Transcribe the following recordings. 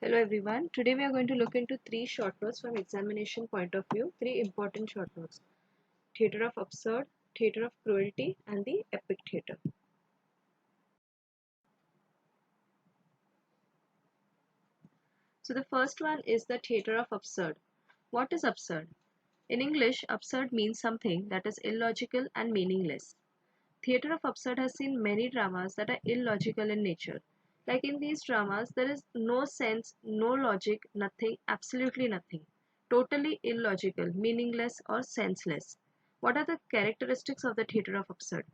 Hello everyone. Today we are going to look into three short notes from examination point of view. Three important short notes. Theatre of absurd, theatre of cruelty and the epic theatre. So the first one is the theatre of absurd. What is absurd? In English, absurd means something that is illogical and meaningless. Theatre of absurd has seen many dramas that are illogical in nature. Like in these dramas, there is no sense, no logic, nothing, absolutely nothing. Totally illogical, meaningless, or senseless. What are the characteristics of the theatre of absurd?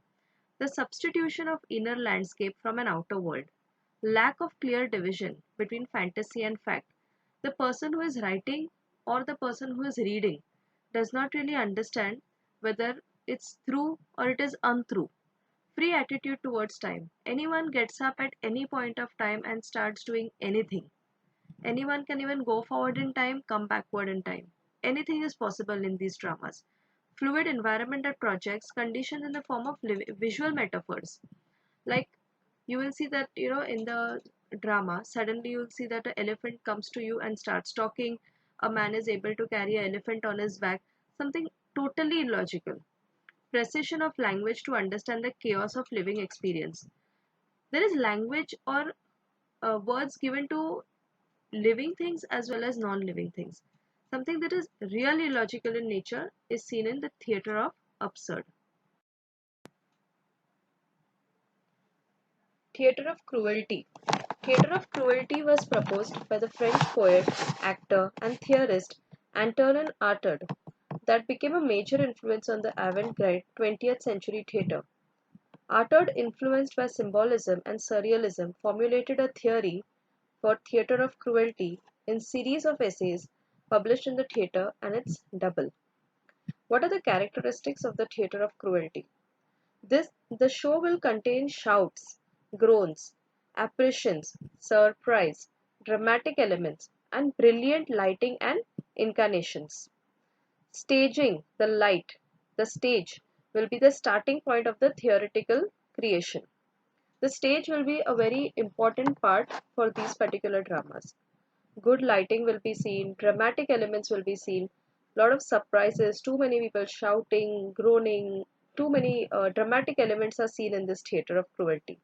The substitution of inner landscape from an outer world. Lack of clear division between fantasy and fact. The person who is writing or the person who is reading does not really understand whether it's true or it is untrue. Free attitude towards time. Anyone gets up at any point of time and starts doing anything. Anyone can even go forward in time, come backward in time. Anything is possible in these dramas. Fluid environmental projects conditioned in the form of visual metaphors. Like you will see that in the drama suddenly you'll see that an elephant comes to you and starts talking. A man is able to carry an elephant on his back. Something totally illogical. Precision of language to understand the chaos of living experience. There is language or words given to living things as well as non-living things. Something that is really illogical in nature is seen in the theatre of absurd. Theatre of cruelty. Theatre of cruelty was proposed by the French poet, actor, and theorist Antonin Artaud that became a major influence on the avant-garde 20th century theatre. Artaud, influenced by symbolism and surrealism, formulated a theory for theatre of cruelty in series of essays published in the theatre and its double. What are the characteristics of the theatre of cruelty? The show will contain shouts, groans, apparitions, surprise, dramatic elements, and brilliant lighting and incarnations. Staging, the stage will be the starting point of the theoretical creation. The stage will be a very important part for these particular dramas. Good lighting will be seen, dramatic elements will be seen, lot of surprises, too many people shouting, groaning, too many dramatic elements are seen in this theatre of cruelty.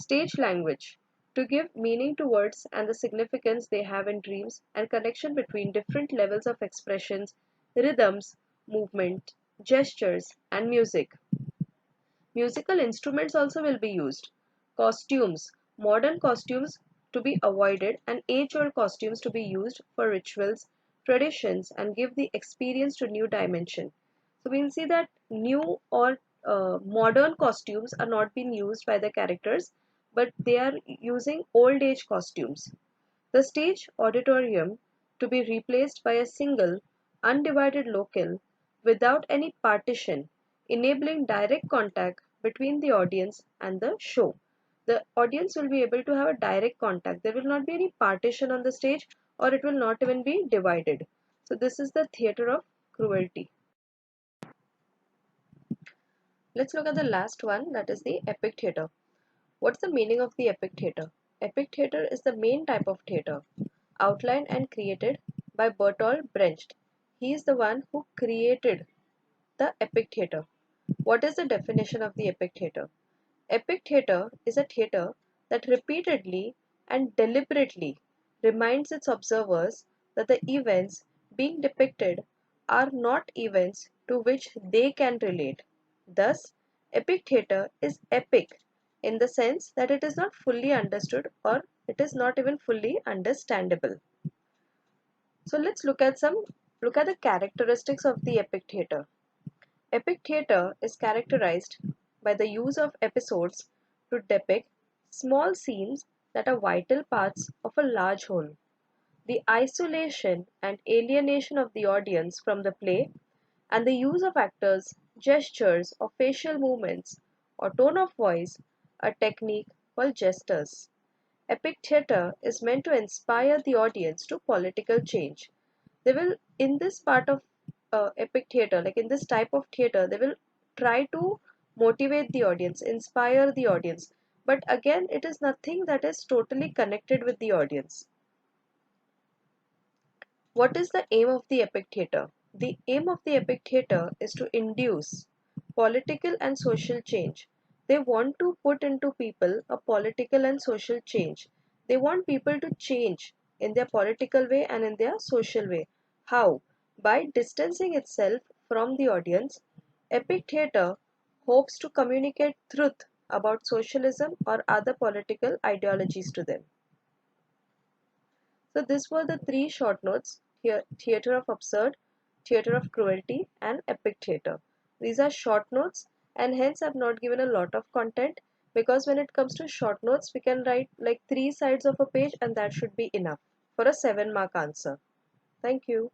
Stage language to give meaning to words and the significance they have in dreams and connection between different levels of expressions, rhythms, movement, gestures, and music. Musical instruments also will be used. Costumes, modern costumes to be avoided and age-old costumes to be used for rituals, traditions, and give the experience to new dimension. So we'll see that new or modern costumes are not being used by the characters, but they are using old age costumes. The stage auditorium to be replaced by a single, undivided locale without any partition, enabling direct contact between the audience and the show. The audience will be able to have a direct contact. There will not be any partition on the stage or it will not even be divided. So this is the theatre of cruelty. Let's look at the last one, that is the epic theatre. What's the meaning of the epic theatre? Epic theatre is the main type of theatre, outlined and created by Bertolt Brecht. He is the one who created the epic theatre. What is the definition of the epic theatre? Epic theatre is a theatre that repeatedly and deliberately reminds its observers that the events being depicted are not events to which they can relate. Thus, epic theatre is epic in the sense that it is not fully understood or it is not even fully understandable. So let's look at the characteristics of the epic theatre. Epic theatre is characterized by the use of episodes to depict small scenes that are vital parts of a large whole. The isolation and alienation of the audience from the play and the use of actors, gestures, or facial movements or tone of voice, a technique called gestures. Epic theatre is meant to inspire the audience to political change. They will, in this part of epic theatre, like in this type of theatre, they will try to motivate the audience, inspire the audience. But again, it is nothing that is totally connected with the audience. What is the aim of the epic theatre? The aim of the epic theatre is to induce political and social change. They want to put into people a political and social change. They want people to change in their political way and in their social way. How? By distancing itself from the audience, epic theatre hopes to communicate truth about socialism or other political ideologies to them. So these were the three short notes: theatre of absurd, theatre of cruelty, and epic theatre. These are short notes, and hence I've not given a lot of content, because when it comes to short notes, we can write like 3 sides of a page, and that should be enough for a 7-mark answer. Thank you.